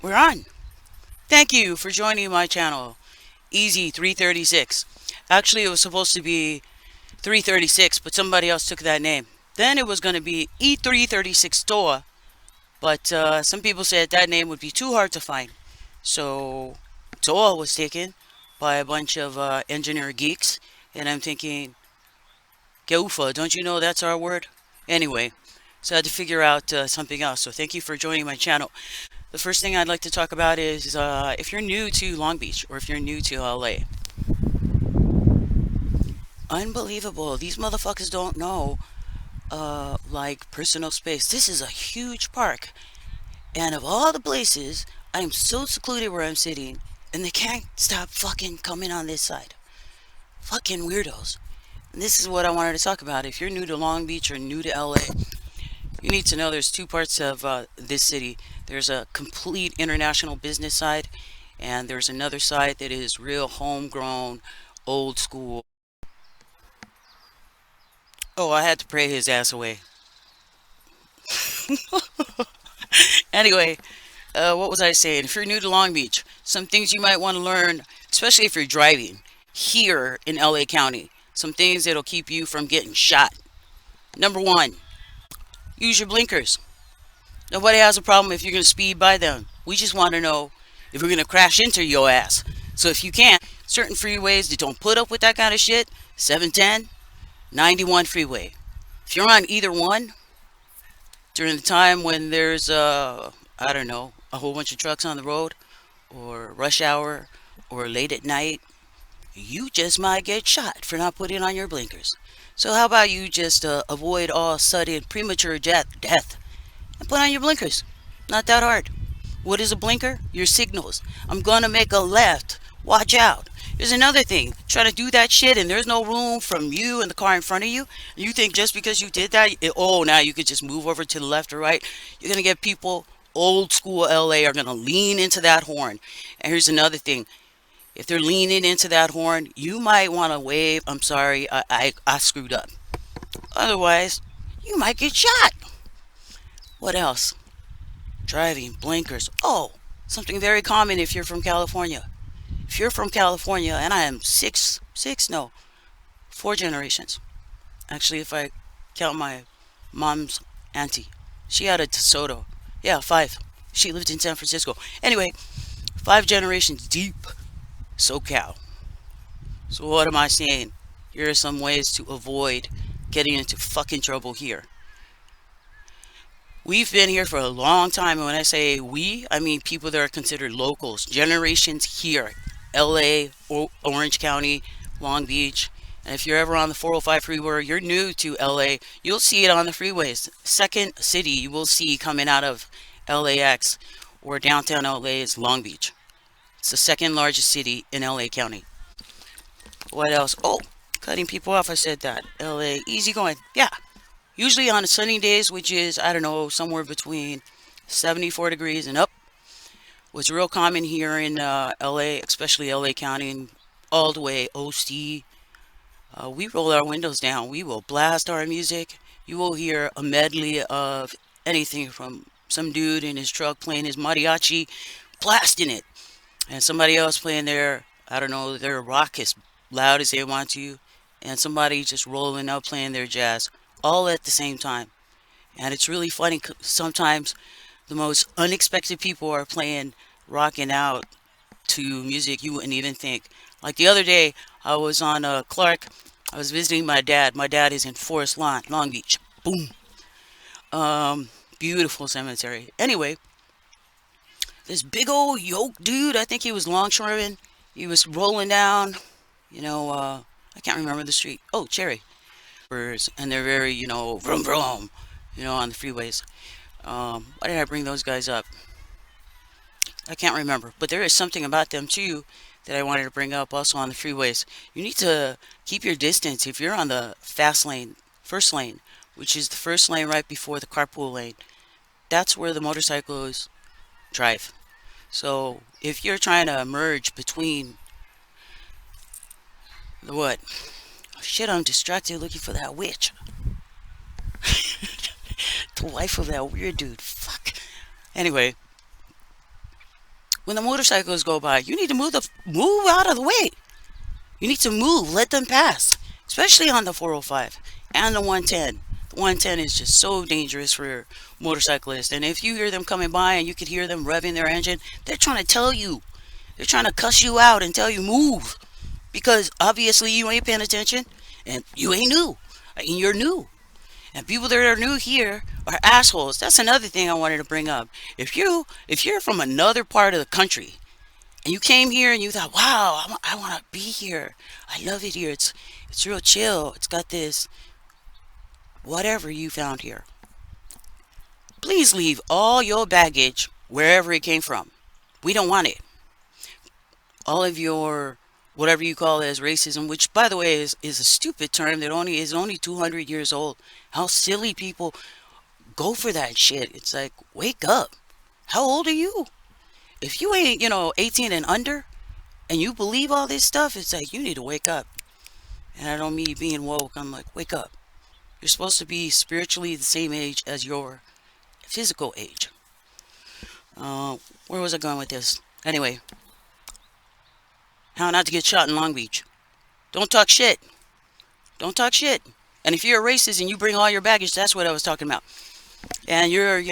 We're on. Thank you for joining my channel, Easy 336. Actually, it was supposed to be 336, but somebody else took that name. Then it was going to be E336 Store, but some people said that name would be too hard to find. So, Toa was taken by a bunch of engineer geeks, and I'm thinking, Keufa, don't you know that's our word? Anyway, so I had to figure out something else. So thank you for joining my channel. The first thing I'd like to talk about is if you're new to Long Beach or if you're new to LA. Unbelievable. These motherfuckers don't know like personal space. This is a huge park. And of all the places, I am so secluded where I'm sitting and they can't stop fucking coming on this side. Fucking weirdos. And this is what I wanted to talk about. If you're new to Long Beach or new to LA, you need to know there's two parts of this city. There's a complete international business side, and there's another side that is real homegrown, old school. Oh, I had to pray his ass away. Anyway, what was I saying? If you're new to Long Beach, some things you might want to learn, especially if you're driving here in LA County. Some things that'll keep you from getting shot. Number one, use your blinkers. Nobody has a problem if you're going to speed by them. We just want to know if we're going to crash into your ass. So if you can't, certain freeways that don't put up with that kind of shit, 710, 91 freeway. If you're on either one during the time when there's I don't know, a whole bunch of trucks on the road or rush hour or late at night, you just might get shot for not putting on your blinkers. So how about you just avoid all sudden premature death and put on your blinkers? Not that hard. What is a blinker? Your signals. I'm gonna make a left. Watch out. There's another thing. Try to do that shit and there's no room from you and the car in front of you. You think just because you did that, now you could just move over to the left or right. You're gonna get people, old school LA, are gonna lean into that horn. And here's another thing. If they're leaning into that horn, you might want to wave, I'm sorry, I screwed up. Otherwise, you might get shot. What else? Driving, blinkers. Oh, something very common if you're from California. If you're from California, and I am no, 4 generations. Actually, if I count my mom's auntie, she had a DeSoto. Yeah, 5. She lived in San Francisco. Anyway, 5 generations deep. SoCal. So what am I saying? Here are some ways to avoid getting into fucking trouble here. We've been here for a long time, and when I say we, I mean people that are considered locals, generations here, LA, Orange County, Long Beach. And if you're ever on the 405 freeway or you're new to LA, you'll see it on the freeways. Second city you will see coming out of LAX or downtown LA is Long Beach. It's the second largest city in LA County. What else? Oh, cutting people off. I said that. LA, easy going. Yeah. Usually on sunny days, which is, I don't know, somewhere between 74 degrees and up. What's real common here in LA, especially LA County and all the way OC. We roll our windows down. We will blast our music. You will hear a medley of anything from some dude in his truck playing his mariachi, blasting it, and somebody else playing their, I don't know, their rock as loud as they want to, and somebody just rolling up playing their jazz, all at the same time. And it's really funny. Sometimes the most unexpected people are playing, rocking out to music you wouldn't even think. Like the other day, I was on Clark. I was visiting my dad. My dad is in Forest Lawn, Long Beach. Boom. Beautiful cemetery. Anyway, this big old yoke dude, I think he was longshoreman. He was rolling down, I can't remember the street. Oh, Cherry. And they're very, vroom vroom, on the freeways. Why did I bring those guys up? I can't remember. But there is something about them too that I wanted to bring up also on the freeways. You need to keep your distance if you're on the fast lane, first lane, which is the first lane right before the carpool lane. That's where the motorcycles drive. So if you're trying to merge between the what? Oh, shit, I'm distracted looking for that witch. The wife of that weird dude. Fuck. Anyway, When the motorcycles go by, you need to move out of the way. You need to move, let them pass, especially on the 405 and the 110. The 110 is just so dangerous for motorcyclists. And if you hear them coming by and you could hear them revving their engine, they're trying to tell you, they're trying to cuss you out and tell you move. Because obviously you ain't paying attention and you ain't new. I mean, you're new. And people that are new here are assholes. That's another thing I wanted to bring up. If you're from another part of the country and you came here and you thought, wow, I want to be here. I love it here. It's real chill. It's got this whatever you found here. Please leave all your baggage wherever it came from. We don't want it. All of your whatever you call it as racism, which by the way is a stupid term that only 200 years old. How silly people go for that shit. It's like, wake up. How old are you? If you ain't, 18 and under and you believe all this stuff, it's like you need to wake up. And I don't mean being woke. I'm like, wake up. You're supposed to be spiritually the same age as your physical age. Where was I going with this? Anyway, how not to get shot in Long Beach. Don't talk shit. Don't talk shit. And if you're a racist and you bring all your baggage, that's what I was talking about. And you're,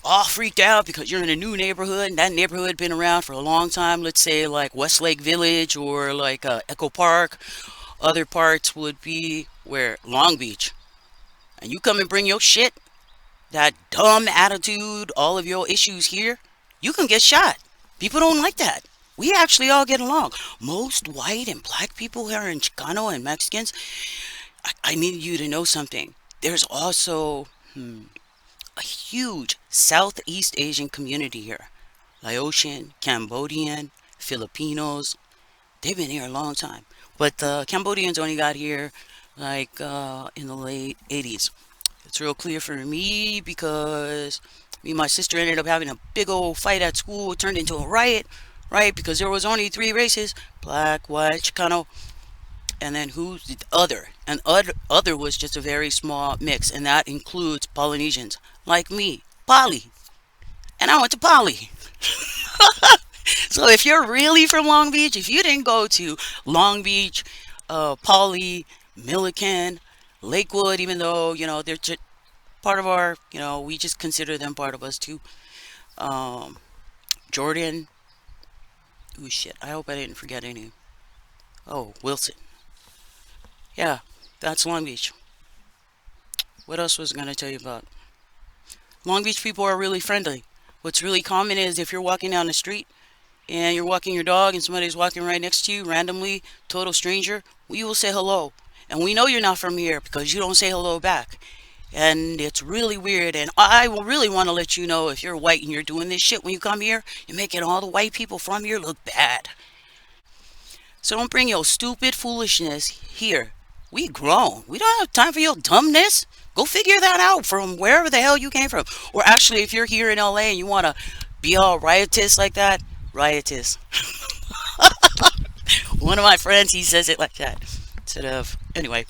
all freaked out because you're in a new neighborhood and that neighborhood been around for a long time. Let's say like Westlake Village or like Echo Park. Other parts would be where Long Beach. And you come and bring your shit, that dumb attitude, all of your issues here, you can get shot. People don't like that. We actually all get along. Most white and black people here in Chicano and Mexicans, I need you to know something. There's also a huge Southeast Asian community here. Laotian, Cambodian, Filipinos. They've been here a long time. But the Cambodians only got here like in the late 80s. It's real clear for me because me and my sister ended up having a big old fight at school. It turned into a riot, right? Because there was only three races: black, white, Chicano, and then who's the other? And other was just a very small mix, and that includes Polynesians, like me, Poly. And I went to Poly. So if you're really from Long Beach, if you didn't go to Long Beach, Poly, Milliken, Lakewood, even though, they're part of our, we just consider them part of us too. Um, Jordan, ooh shit, I hope I didn't forget any. Oh, Wilson. Yeah, that's Long Beach. What else was I gonna tell you about? Long Beach people are really friendly. What's really common is if you're walking down the street and you're walking your dog and somebody's walking right next to you randomly, total stranger, we will say hello. And we know you're not from here because you don't say hello back. And it's really weird. And I will really want to let you know if you're white and you're doing this shit when you come here, you're making all the white people from here look bad. So don't bring your stupid foolishness here. We grown. We don't have time for your dumbness. Go figure that out from wherever the hell you came from. Or actually, if you're here in LA and you want to be all riotous like that, riotous. One of my friends, he says it like that. Instead of, anyway,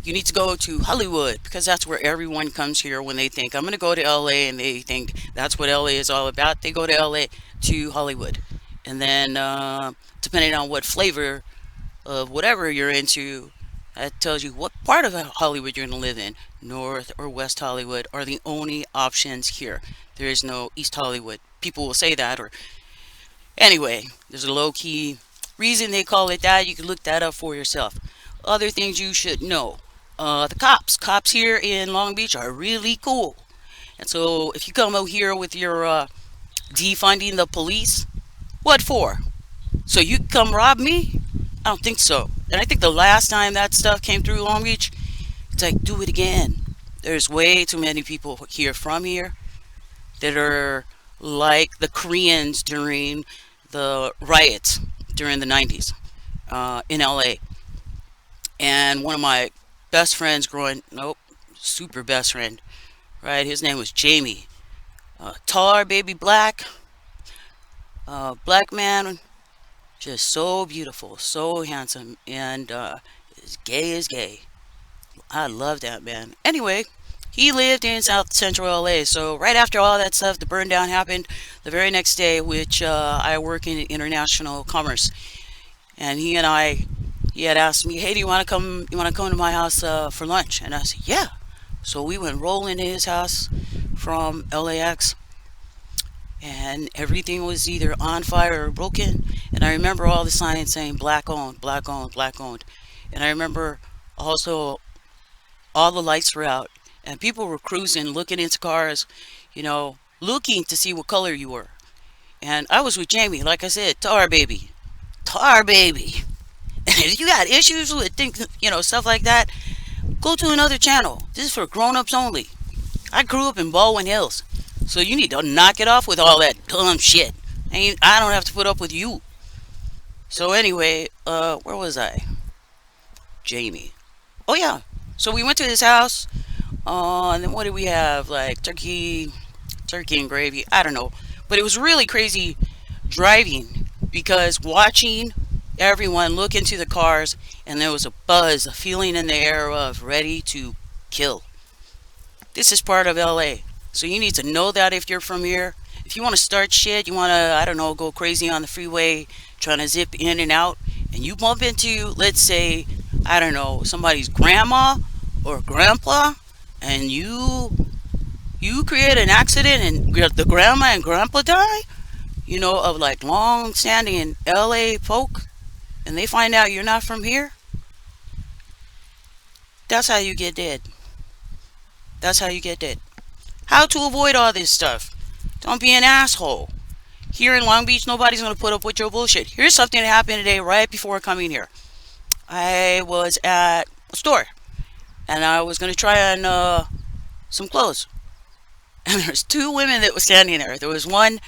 you need to go to Hollywood because that's where everyone comes here when they think, I'm going to go to LA, and they think that's what LA is all about. They go to LA to Hollywood. And then, depending on what flavor of whatever you're into, that tells you what part of Hollywood you're going to live in. North or West Hollywood are the only options here. There is no East Hollywood. People will say that, or anyway, there's a low-key reason they call it that. You can look that up for yourself. Other things you should know. The cops here in Long Beach are really cool. And so if you come out here with your defunding the police, what for? So you can come rob me? I don't think so. And I think the last time that stuff came through Long Beach, it's like, do it again. There's way too many people here from here that are like the Koreans during the riots during the 90s in LA. And one of my best friends super best friend, right? His name was Jamie. Taller, baby black, black man, just so beautiful, so handsome, and as gay as gay. I love that man. Anyway, He lived in South Central LA. So right after all that stuff, the burn down happened, the very next day, which I work in international commerce, and he had asked me, "Hey, do you want to come? You want to come to my house for lunch?" And I said, "Yeah." So we went rolling to his house from LAX, and everything was either on fire or broken. And I remember all the signs saying black owned, black owned, black owned. And I remember also all the lights were out, and people were cruising, looking into cars, looking to see what color you were. And I was with Jamie, like I said, tar baby, tar baby. And if you got issues with things, stuff like that, go to another channel. This is for grown-ups only. I grew up in Baldwin Hills, so you need to knock it off with all that dumb shit. I don't have to put up with you. So anyway, where was I? Jamie. Oh yeah. So we went to his house. And then what did we have? Like turkey and gravy. I don't know, but it was really crazy driving because watching everyone look into the cars, and there was a buzz, a feeling in the air of ready to kill. This is part of LA. So you need to know that if you're from here. If you want to start shit, you want to, I don't know, go crazy on the freeway, trying to zip in and out, and you bump into, let's say, I don't know, somebody's grandma or grandpa, and you create an accident and the grandma and grandpa die, of like long standing LA folk, and they find out you're not from here, that's how you get dead. That's how you get dead. How to avoid all this stuff. Don't be an asshole. Here in Long Beach, nobody's going to put up with your bullshit. Here's something that happened today right before coming here. I was at a store, and I was going to try on some clothes. And there's two women that were standing there. There was one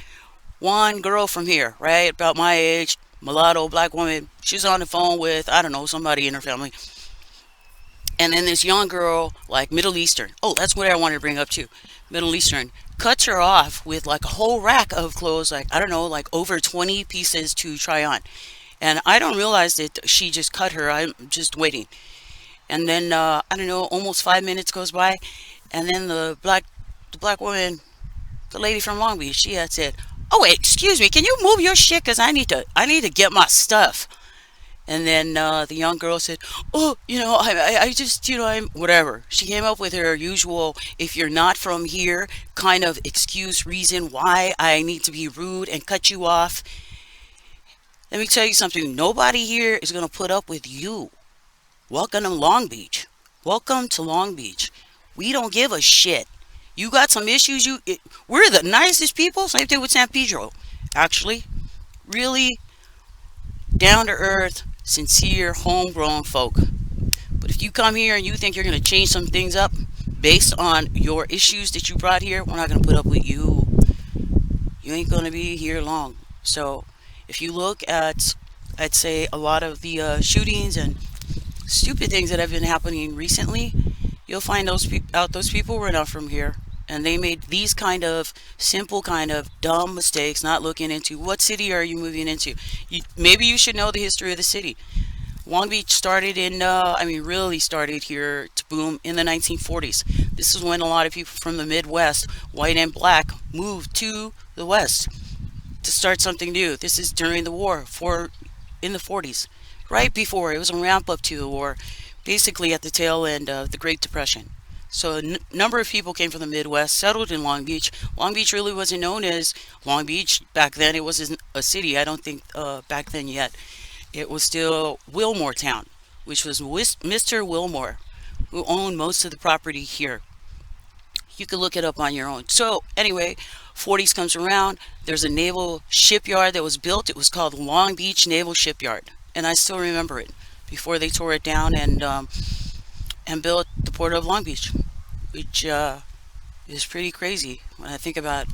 girl from here, right, about my age, mulatto, black woman. She's on the phone with, I don't know, somebody in her family. And then this young girl, like Middle Eastern. Oh, that's what I wanted to bring up too. Middle Eastern cuts her off with like a whole rack of clothes, like I don't know, like over 20 pieces to try on. And I don't realize that she just cut her. I'm just waiting. And then I don't know, almost 5 minutes goes by, and then the black woman, the lady from Long Beach, she had said, "Oh wait, excuse me, can you move your shit? Cause I need to get my stuff." And then the young girl said, "Oh, I just, I'm whatever." She came up with her usual, if you're not from here, kind of excuse reason why I need to be rude and cut you off. Let me tell you something. Nobody here is going to put up with you. Welcome to Long Beach. Welcome to Long Beach. We don't give a shit. You got some issues. We're the nicest people. Same thing with San Pedro. Actually, really down to earth, sincere, homegrown folk. But if you come here and you think you're going to change some things up based on your issues that you brought here, we're not going to put up with you. You ain't going to be here long. So if you look at, I'd say, a lot of the shootings and stupid things that have been happening recently, you'll find those people were not from here. And they made these kind of simple, kind of dumb mistakes, not looking into what city are you moving into. Maybe you should know the history of the city. Long Beach started really started here to boom in the 1940s. This is when a lot of people from the Midwest, white and black, moved to the West to start something new. This is during the war, in the 40s, right before. It was a ramp up to the war, basically at the tail end of the Great Depression. So a number of people came from the Midwest, settled in Long Beach. Long Beach really wasn't known as Long Beach back then. It wasn't a city, I don't think, back then yet. It was still Wilmore Town, which was Mr. Wilmore, who owned most of the property here. You can look it up on your own. So anyway, 40s comes around. There's a naval shipyard that was built. It was called Long Beach Naval Shipyard, and I still remember it before they tore it down and built the port of Long Beach, which is pretty crazy when I think about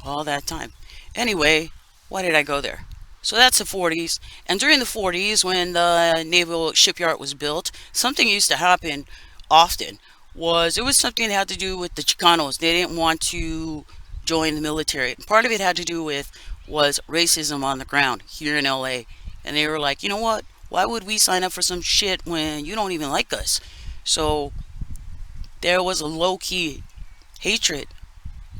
all that time. Anyway, why did I go there? So that's the 40s. And during the 40s, when the naval shipyard was built, something used to happen often. It was something that had to do with the Chicanos. They didn't want to join the military. Part of it had to do with was racism on the ground here in LA. And they were like, you know what? Why would we sign up for some shit when you don't even like us? So there was a low-key hatred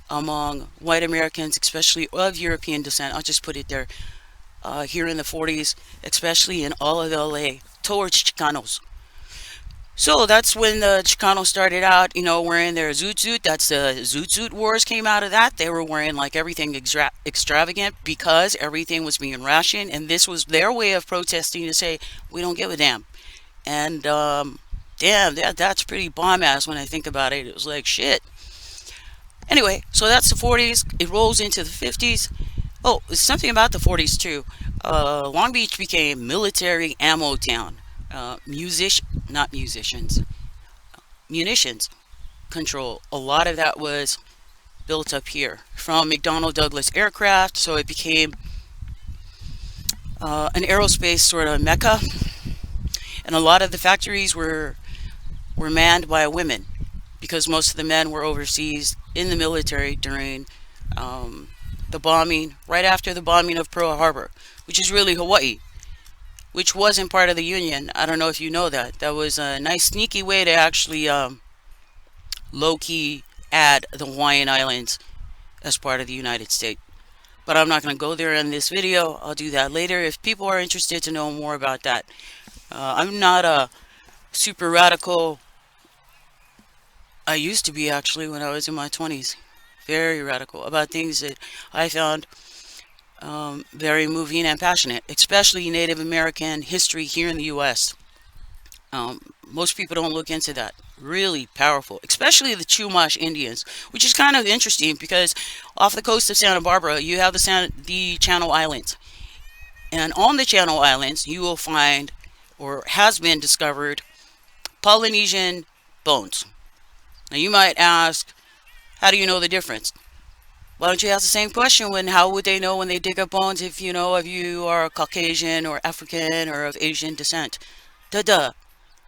among white Americans, especially of European descent. I'll just put it there. Here in the 40s, especially in all of LA, towards Chicanos. So that's when the Chicanos started out, wearing their zoot suit. That's the zoot suit wars came out of that. They were wearing like everything extravagant because everything was being rationed, and this was their way of protesting to say we don't give a damn. And damn, that's pretty bomb ass when I think about it. It was like shit. Anyway, so that's the 40s. It rolls into the 50s. Oh, there's something about the 40s too. Long Beach became military ammo town. Not musicians, munitions control. A lot of that was built up here from McDonnell Douglas aircraft, so it became an aerospace sort of mecca. And a lot of the factories were manned by women because most of the men were overseas in the military during the bombing, right after the bombing of Pearl Harbor, which is really Hawaii, which wasn't part of the Union. I don't know if you know that. That was a nice sneaky way to actually low-key add the Hawaiian Islands as part of the United States. But I'm not going to go there in this video. I'll do that later if people are interested to know more about that. I'm not a super radical. I used to be actually when I was in my 20s. Very radical about things that I found very moving and passionate, especially Native American history here in the U.S. Most people don't look into that. Really powerful, especially the Chumash Indians, which is kind of interesting because off the coast of Santa Barbara, you have the Channel Islands. And on the Channel Islands, you will find, or has been discovered, Polynesian bones. Now you might ask, how do you know the difference? Why don't you ask the same question when how would they know when they dig up bones if you know if you are Caucasian or African or of Asian descent? Duh.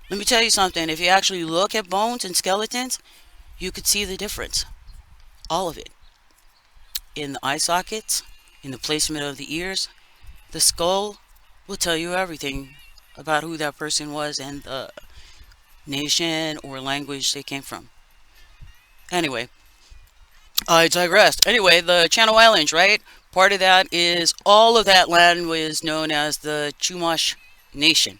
Let me tell you something. If you actually look at bones and skeletons, you could see the difference. All of it. In the eye sockets, in the placement of the ears, the skull will tell you everything about who that person was and the nation or language they came from. Anyway, I digressed. Anyway, the Channel Islands, right? Part of that is all of that land was known as the Chumash Nation,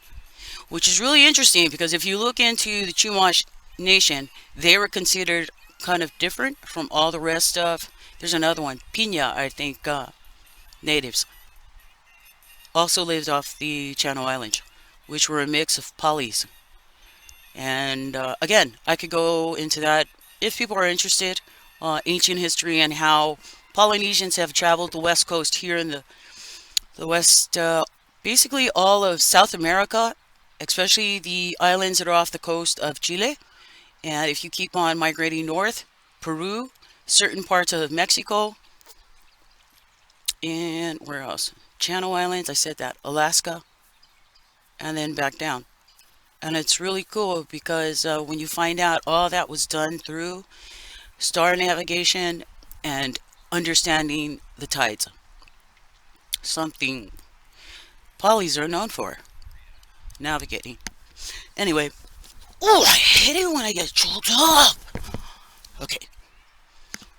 which is really interesting because if you look into the Chumash Nation, they were considered kind of different from all the rest of. There's another one, Pina, I think, natives also lived off the Channel Islands, which were a mix of polys. And again, I could go into that if people are interested. Ancient history and how Polynesians have traveled the west coast here in the west, basically all of South America, especially the islands that are off the coast of Chile. And if you keep on migrating north, Peru, certain parts of Mexico, and where else? Channel Islands, I said that, Alaska, and then back down. And it's really cool because when you find out all that was done through star navigation and understanding the tides. Something polys are known for. Navigating. Anyway. Oh, I hate it when I get choked up. Okay.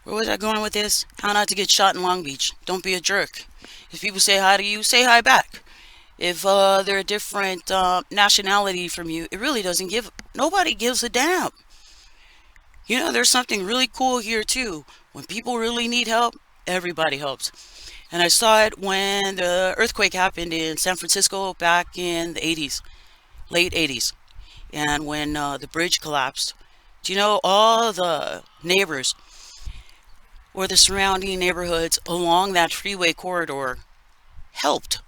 Where was I going with this? How not to get shot in Long Beach. Don't be a jerk. If people say hi to you, say hi back. If they're a different nationality from you, it really doesn't nobody gives a damn. There's something really cool here too. When people really need help, everybody helps. And I saw it when the earthquake happened in San Francisco back in the 80s, late 80s. And when the bridge collapsed, do you know all the neighbors or the surrounding neighborhoods along that freeway corridor helped,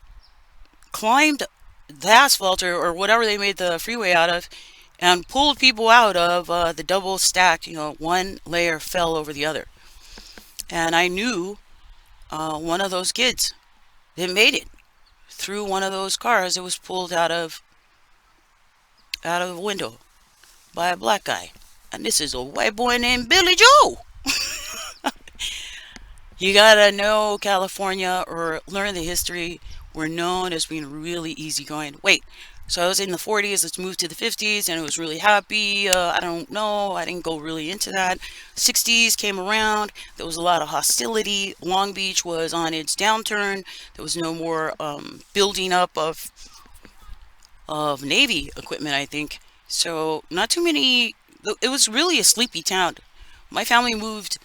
climbed the asphalt or whatever they made the freeway out of, and pulled people out of the double stacked, one layer fell over the other. And I knew one of those kids that made it through one of those cars that was pulled out of a window by a black guy. And this is a white boy named Billy Joe. You gotta know California or learn the history. We're known as being really easygoing. Wait, So I was in the 40s, let's move to the 50s, and it was really happy. I don't know, I didn't go really into that. 60s came around, there was a lot of hostility. Long Beach was on its downturn. There was no more building up of Navy equipment, I think. So not too many, it was really a sleepy town. My family moved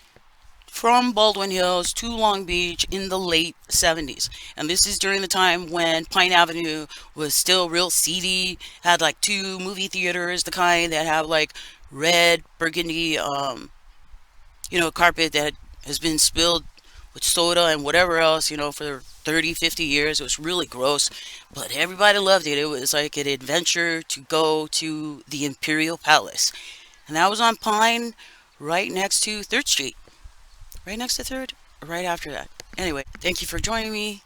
from Baldwin Hills to Long Beach in the late 70s. And this is during the time when Pine Avenue was still real seedy, had like two movie theaters, the kind that have like red, burgundy, carpet that has been spilled with soda and whatever else, for 30, 50 years. It was really gross, but everybody loved it. It was like an adventure to go to the Imperial Palace. And that was on Pine, right next to 3rd Street. Right next to 3rd, or right after that. Anyway, thank you for joining me.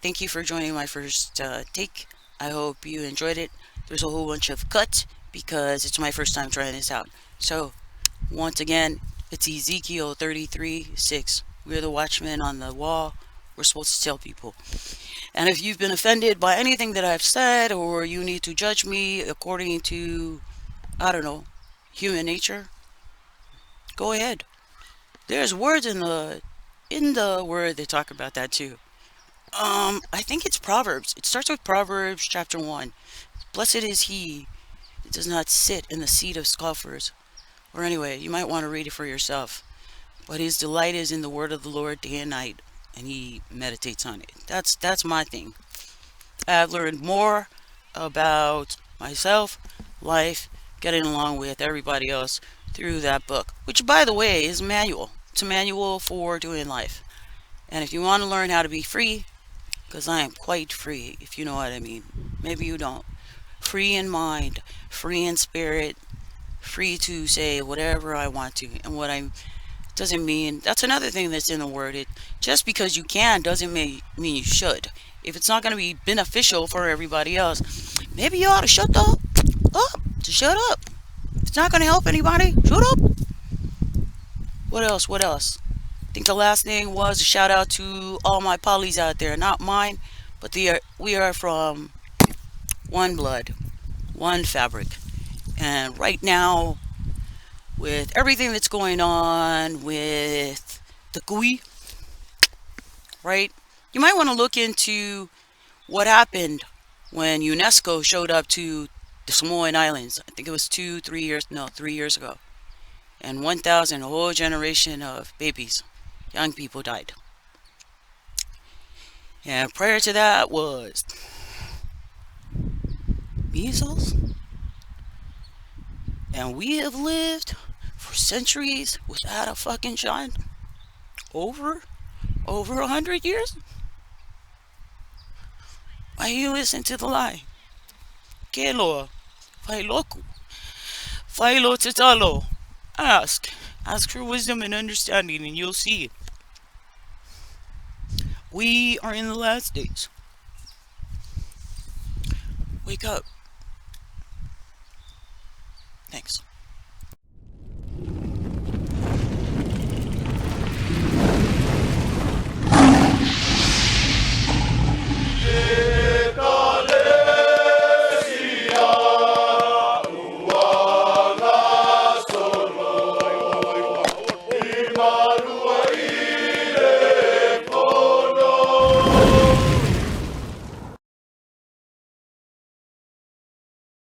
Thank you for joining my first take. I hope you enjoyed it. There's a whole bunch of cuts because it's my first time trying this out. So, once again, it's Ezekiel 33:6. We're the watchmen on the wall. We're supposed to tell people. And if you've been offended by anything that I've said, or you need to judge me according to, I don't know, human nature, go ahead. There's words in the word that talk about that too. I think it's Proverbs. It starts with Proverbs chapter 1. Blessed is he that does not sit in the seat of scoffers. Or anyway, you might want to read it for yourself. But his delight is in the word of the Lord day and night, and he meditates on it. That's my thing. I've learned more about myself, life, getting along with everybody else through that book, which, by the way, is a manual. It's a manual for doing life. And if you want to learn how to be free, because I am quite free, if you know what I mean. Maybe you don't. Free in mind, free in spirit, free to say whatever I want to, and what I doesn't mean. That's another thing that's in the word. It just because you can doesn't mean you should. If it's not going to be beneficial for everybody else, maybe you ought to shut up. Just shut up. If it's not going to help anybody, shut up. What else? What else? I think the last thing was a shout out to all my polys out there. Not mine, but we are from one blood, one fabric. And right now, with everything that's going on with the GUI, right? You might want to look into what happened when UNESCO showed up to the Samoan Islands. I think it was 3 years ago. And 1,000, a whole generation of babies, young people died. And prior to that was measles. And we have lived for centuries without a fucking shot. Over 100 years. Why you listen to the lie? Kelo, fai loku, fai lo tatalo. Ask for wisdom and understanding, and you'll see. We are in the last days. Wake up. Thanks.